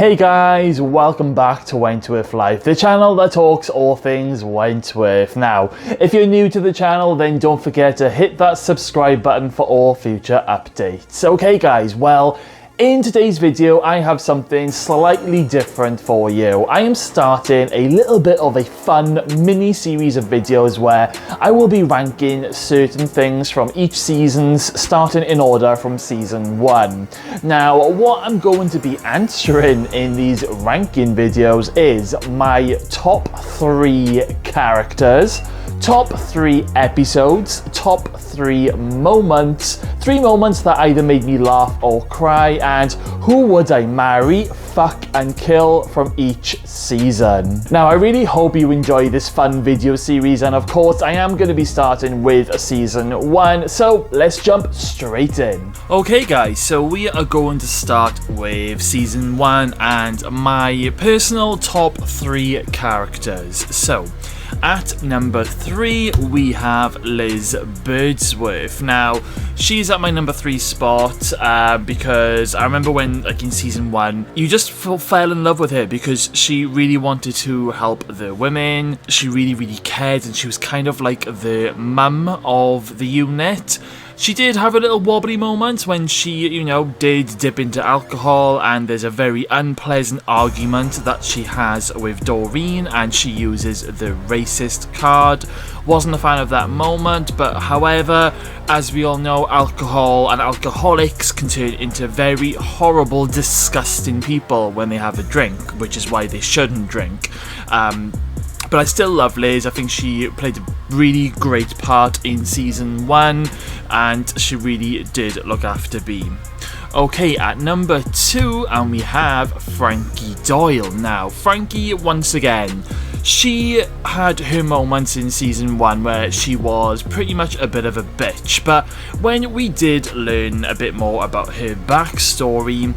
Hey guys, welcome back to Wentworth Life, the channel that talks all things Wentworth. Now, if you're new to the channel, then don't forget to hit that subscribe button for all future updates. Okay guys, well, in today's video, I have something slightly different for you. I am starting a little bit of a fun mini series of videos where I will be ranking certain things from each seasons, starting in order from season 1. Now, what I'm going to be answering in these ranking videos is my top 3 characters, top 3 episodes, top 3 moments, 3 moments that either made me laugh or cry, and who would I marry, fuck and kill from each season. Now, I really hope you enjoy this fun video series, and of course I am going to be starting with season 1, so let's jump straight in. Okay guys, so we are going to start with season 1 and my personal top 3 characters. So at number 3, we have Liz Birdsworth. Now, she's at my number 3 spot because I remember when, like in season 1, you just fell in love with her because she really wanted to help the women. She really cared, and she was kind of like the mum of the unit. She did have a little wobbly moment when she, did dip into alcohol, and there's a very unpleasant argument that she has with Doreen, and she uses the racist card. Wasn't a fan of that moment, but however, as we all know, alcohol and alcoholics can turn into very horrible, disgusting people when they have a drink, which is why they shouldn't drink. But I still love Liz. I think she played a really great part in season 1, and she really did look after Bea. Okay, at number 2, and we have Frankie Doyle. Now, Frankie, once again, she had her moments in season 1 where she was pretty much a bit of a bitch, but when we did learn a bit more about her backstory,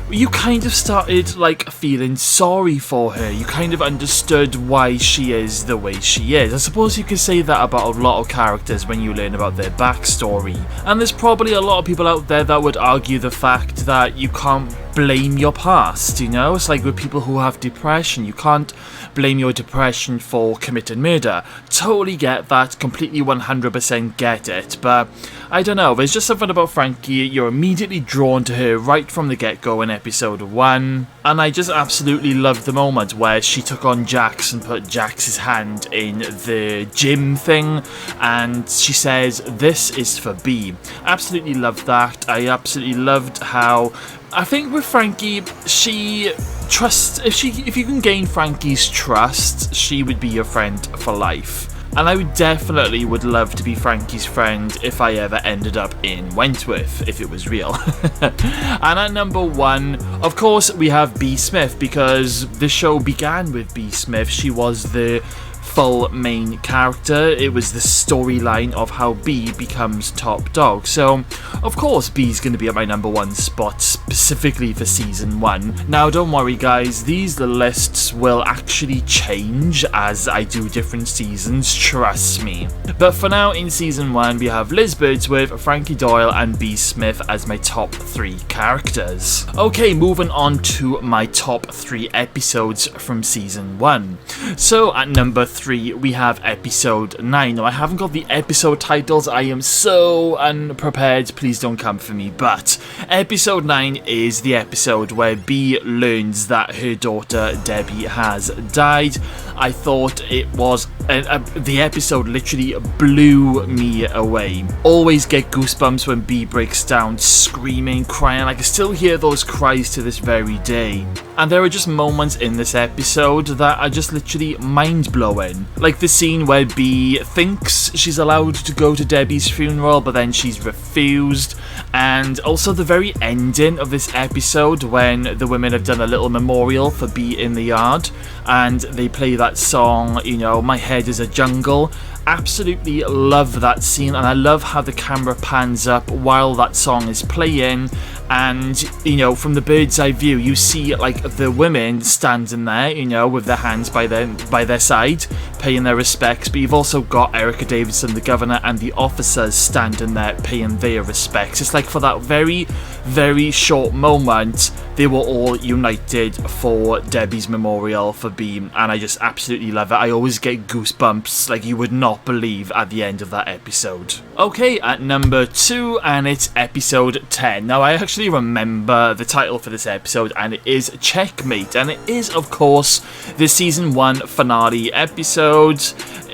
you kind of started feeling sorry for her. You kind of understood why she is the way she is. I suppose you could say that about a lot of characters when you learn about their backstory. And there's probably a lot of people out there that would argue the fact that you can't blame your past, It's like with people who have depression. You can't blame your depression for committing murder. Totally get that, completely 100% get it, but I don't know, there's just something about Frankie, you're immediately drawn to her right from the get-go in episode 1, and I just absolutely loved the moment where she took on Jax and put Jax's hand in the gym thing, and she says, "This is for Bea." Absolutely loved that. I absolutely loved how, I think with Frankie, she trusts, if you can gain Frankie's trust, she would be your friend for life. And I would love to be Frankie's friend if I ever ended up in Wentworth, if it was real. And at number 1, of course, we have Bea Smith, because the show began with Bea Smith. She was the full main character. It was the storyline of how Bea becomes top dog. So, of course, Bea's going to be at my number 1 spot, specifically for season 1. Now, don't worry, guys. These lists will actually change as I do different seasons, trust me. But for now, in season 1, we have Liz Birdsworth, Frankie Doyle, and Bea Smith as my top 3 characters. Okay, moving on to my top 3 episodes from season 1. So, at number 3, we have episode 9. Now, I haven't got the episode titles. I am so unprepared. Please don't come for me. But episode 9 is the episode where Bea learns that her daughter Debbie has died. I thought it was the episode literally blew me away. Always get goosebumps when Bea breaks down screaming, crying. I can still hear those cries to this very day. And there are just moments in this episode that are just literally mind-blowing. Like the scene where Bea thinks she's allowed to go to Debbie's funeral, but then she's refused. And also the very ending of this episode when the women have done a little memorial for Bea in the yard, and they play that song, My Head is a Jungle. absolutely love that scene, and I love how the camera pans up while that song is playing, and you know, from the bird's eye view you see like the women standing there, you know, with their hands by their side paying their respects, but you've also got Erica Davidson, the governor, and the officers standing there paying their respects. It's like for that very, very short moment they were all united for Debbie's memorial for Beam, and I just absolutely love it. I always get goosebumps like you would not believe at the end of that episode. Okay, at number 2, and it's episode 10. Now I actually remember the title for this episode, and it is Checkmate, and it is of course the season 1 finale episode.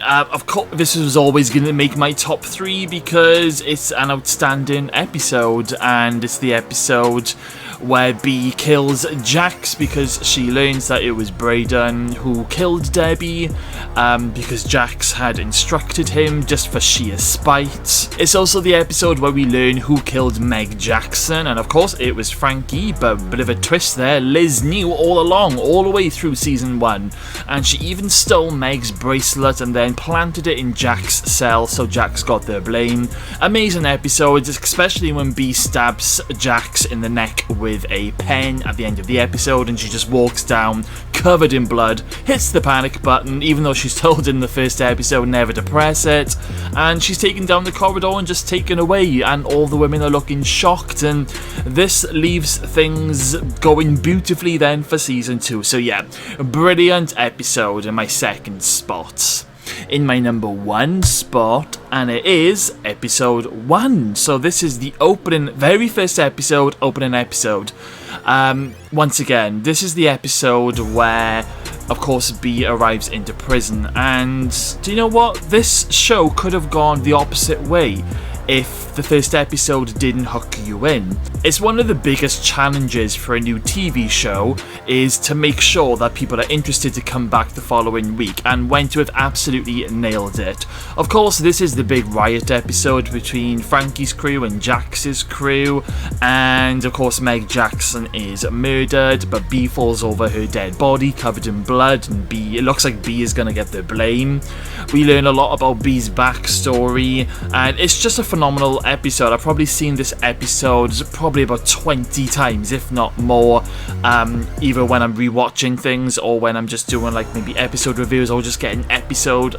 Of course this was always going to make my top 3 because it's an outstanding episode, and it's the episode where Bea kills Jax because she learns that it was Braden who killed Debbie, because Jax had instructed him just for sheer spite. It's also the episode where we learn who killed Meg Jackson, and of course it was Frankie, but a bit of a twist there. Liz knew all along, all the way through season 1, and she even stole Meg's bracelet and then planted it in Jax's cell, so Jax got the blame. Amazing episodes, especially when Bea stabs Jax in the neck with a pen at the end of the episode, and she just walks down covered in blood, hits the panic button even though she's told in the first episode never to press it, and she's taken down the corridor and just taken away, and all the women are looking shocked, and this leaves things going beautifully then for season 2. So yeah, brilliant episode in my second spot. In my number 1 spot, and it is episode 1. So this is the very first episode, opening episode. Once again, this is the episode where, of course, Bea arrives into prison, and do you know what? This show could have gone the opposite way if the first episode didn't hook you in. It's one of the biggest challenges for a new TV show is to make sure that people are interested to come back the following week, and Wentworth absolutely nailed it. Of course, this is the big riot episode between Frankie's crew and Jax's crew, and of course Meg Jackson is murdered, but Bea falls over her dead body covered in blood, and it looks like Bea is going to get the blame. We learn a lot about Bea's backstory, and it's just a phenomenal episode. I've probably seen this episode probably about 20 times, if not more, either when I'm rewatching things or when I'm just doing like maybe episode reviews or just getting episode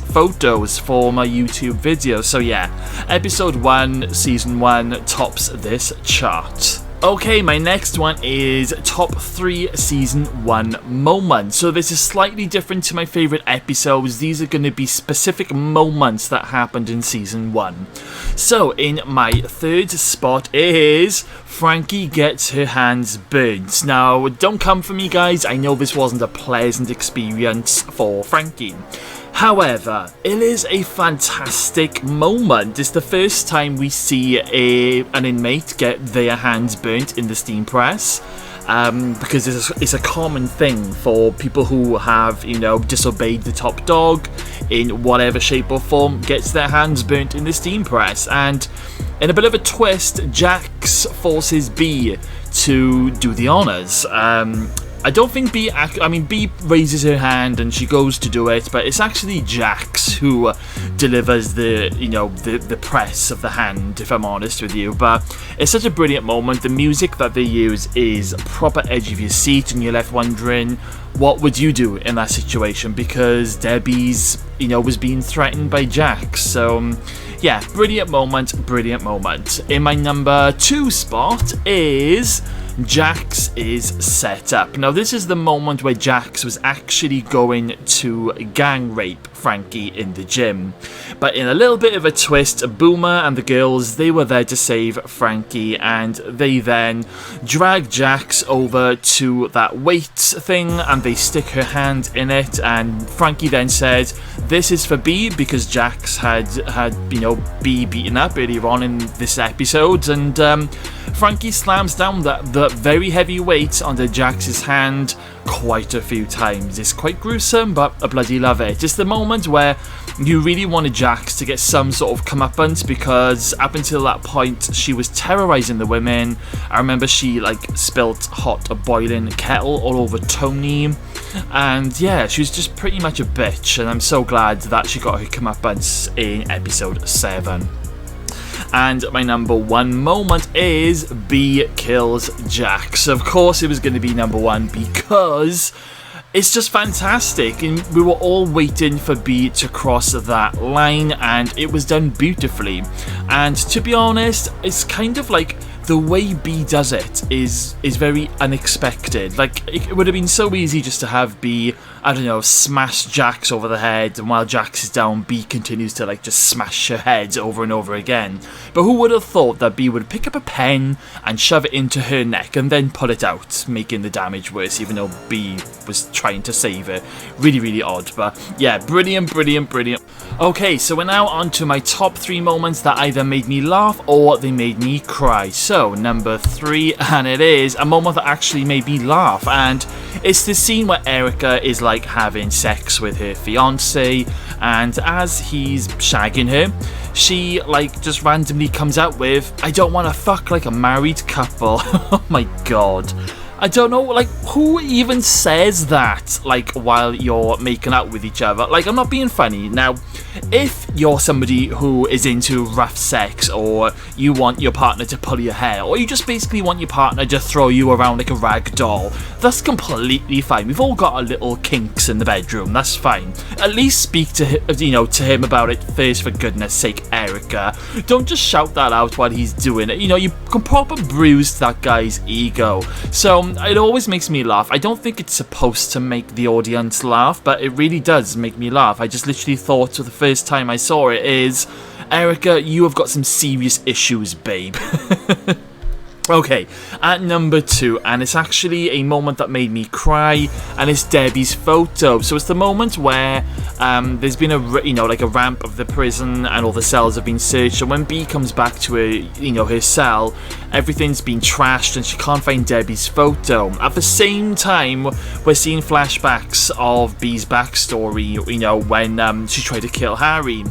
photos for my YouTube videos. So yeah, episode 1, season 1 tops this chart. Okay, my next one is top 3 season 1 moments. So this is slightly different to my favourite episodes. These are going to be specific moments that happened in season 1. So in my 3rd spot is Frankie gets her hands burnt. Now, don't come for me guys, I know this wasn't a pleasant experience for Frankie. However, it is a fantastic moment. It's the first time we see an inmate get their hands burnt in the steam press, because it's a common thing for people who have, you know, disobeyed the top dog in whatever shape or form, gets their hands burnt in the steam press. And in a bit of a twist, Jax forces Bea to do the honours. I don't think Bea raises her hand and she goes to do it, but it's actually Jax who delivers the press of the hand, if I'm honest with you. But it's such a brilliant moment. The music that they use is proper edge of your seat, and you're left wondering, what would you do in that situation? Because Debbie's, was being threatened by Jax. So yeah, brilliant moment, brilliant moment. In my number 2 spot is Jax is set up. Now this is the moment where Jax was actually going to gang rape Frankie in the gym, but in a little bit of a twist, Boomer and the girls, they were there to save Frankie, and they then drag Jax over to that weight thing and they stick her hand in it, and Frankie then said, "This is for Bea," because Jax had Bea beaten up earlier on in this episode, and Frankie slams down the very heavy weight onto Jax's hand quite a few times. It's quite gruesome, but I bloody love it. It's the moment where you really wanted Jax to get some sort of comeuppance, because up until that point she was terrorizing the women. I remember she spilt hot boiling kettle all over Tony. And yeah, she was just pretty much a bitch, and I'm so glad that she got her comeuppance in episode 7. And my number 1 moment is B kills Jax. Of course it was going to be number 1 because it's just fantastic, and we were all waiting for B to cross that line, and it was done beautifully. And to be honest, it's kind of like the way B does it is very unexpected. Like, it would have been so easy just to have B, I don't know, smash Jax over the head, and while Jax is down, B continues to like just smash her head over and over again. But who would have thought that B would pick up a pen and shove it into her neck and then pull it out, making the damage worse, even though B was trying to save her. Really, really odd, but yeah, brilliant, brilliant, brilliant. Okay, so we're now on to my top 3 moments that either made me laugh or they made me cry. So, number 3, and it is a moment that actually made me laugh, and it's the scene where Erica is like having sex with her fiance, and as he's shagging her, she like just randomly comes out with, "I don't want to fuck like a married couple." Oh my god. I don't know, like, who even says that, like, while you're making out with each other? Like, I'm not being funny. Now, if you're somebody who is into rough sex, or you want your partner to pull your hair, or you just basically want your partner to throw you around like a rag doll, that's completely fine. We've all got our little kinks in the bedroom, that's fine. At least speak to him, to him about it first, for goodness sake, Erica. Don't just shout that out while he's doing it. You can proper bruise that guy's ego. So, it always makes me laugh. I don't think it's supposed to make the audience laugh, but it really does make me laugh. I just literally thought the first time I saw it is, Erica, you have got some serious issues, babe. Okay, at number 2, and it's actually a moment that made me cry, and it's Debbie's photo. So it's the moment where there's been a ramp of the prison, and all the cells have been searched, and when B comes back to her, her cell, everything's been trashed, and she can't find Debbie's photo. At the same time, we're seeing flashbacks of B's backstory, when she tried to kill Harry.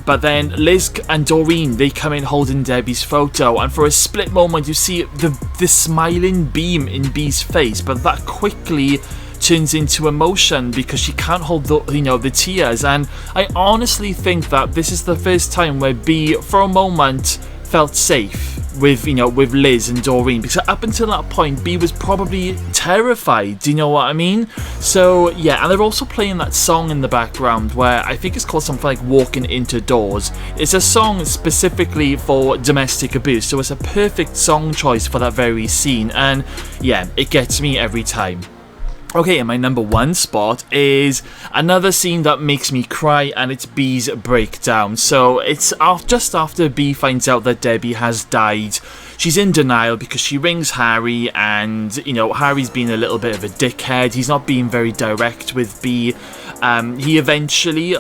But then Liz and Doreen, they come in holding Debbie's photo, and for a split moment you see the smiling beam in B's face, but that quickly turns into emotion because she can't hold the tears. And I honestly think that this is the first time where B, for a moment, felt safe with Liz and Doreen, because up until that point B was probably terrified, do you know what I mean? So yeah, and they're also playing that song in the background where I think it's called something like Walking Into Doors. It's a song specifically for domestic abuse, so it's a perfect song choice for that very scene, and yeah, it gets me every time. Okay, and my number 1 spot is another scene that makes me cry, and it's B's breakdown. So it's just after B finds out that Debbie has died. She's in denial because she rings Harry, and Harry's being a little bit of a dickhead. He's not being very direct with B. He eventually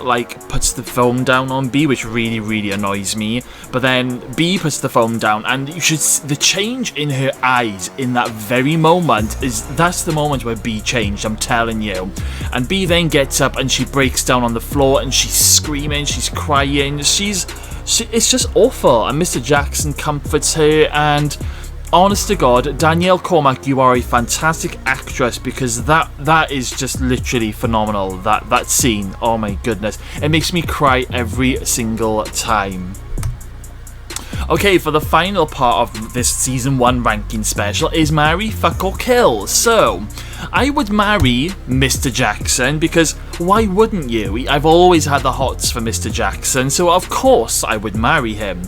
puts the phone down on B, which really, really annoys me. But then B puts the phone down, and the change in her eyes in that very moment that's the moment where B changed, I'm telling you. And B then gets up and she breaks down on the floor, and she's screaming, she's crying, it's just awful. And Mr. Jackson comforts her, and honest to God, Danielle Cormack, you are a fantastic actress, because that is just literally phenomenal. That scene, oh my goodness, it makes me cry every single time. Okay, for the final part of this season 1 ranking special is marry, fuck or kill. So I would marry Mr. Jackson, because why wouldn't you? I've always had the hots for Mr. Jackson, so of course I would marry him.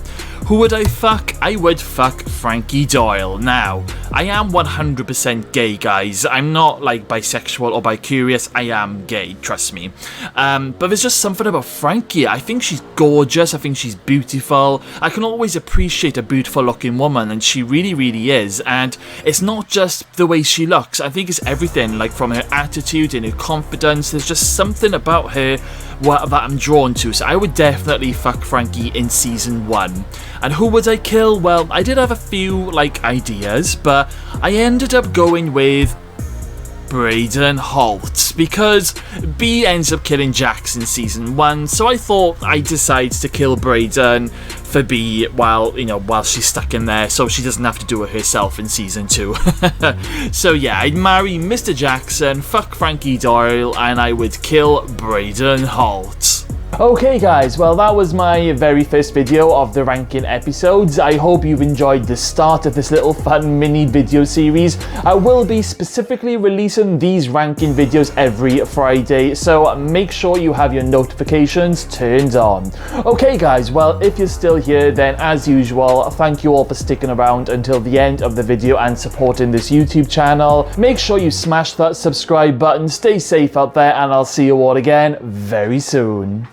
Who would I fuck? I would fuck Frankie Doyle. Now, I am 100% gay, guys. I'm not bisexual or bi-curious. I am gay, trust me. But there's just something about Frankie. I think she's gorgeous. I think she's beautiful. I can always appreciate a beautiful looking woman, and she really, really is. And it's not just the way she looks. I think it's everything, from her attitude and her confidence. There's just something about her that I'm drawn to. So I would definitely fuck Frankie in season 1. And who would I kill? Well, I did have a few ideas, but I ended up going with Braden Holt, because B ends up killing Jax in season 1, so I thought I'd decide to kill Braden for B while she's stuck in there, so she doesn't have to do it herself in season 2. So yeah, I'd marry Mr. Jackson, fuck Frankie Doyle, and I would kill Braden Holt. Okay guys, well that was my very first video of the ranking episodes. I hope you've enjoyed the start of this little fun mini video series. I will be specifically releasing these ranking videos every Friday, so make sure you have your notifications turned on. Okay guys, well if you're still here, then as usual, thank you all for sticking around until the end of the video and supporting this YouTube channel. Make sure you smash that subscribe button, stay safe out there, and I'll see you all again very soon.